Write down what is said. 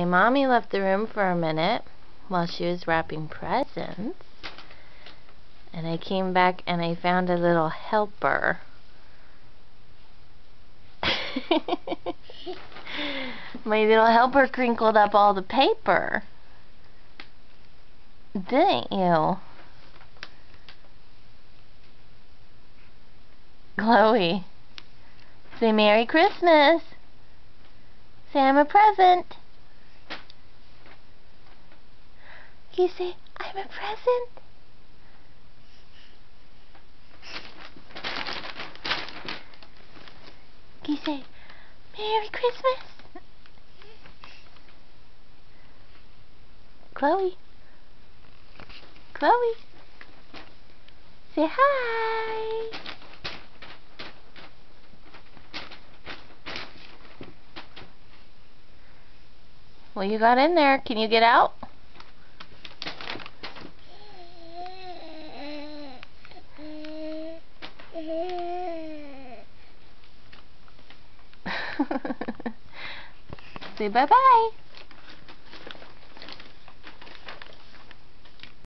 Mommy left the room for a minute while she was wrapping presents. And I came back and I found a little helper. My little helper crinkled up all the paper. Didn't you? Chloe, say Merry Christmas. Say I'm a present. You say I'm a present. You say Merry Christmas. Chloe. Chloe. Say hi. Well, you got in there. Can you get out? Say bye-bye.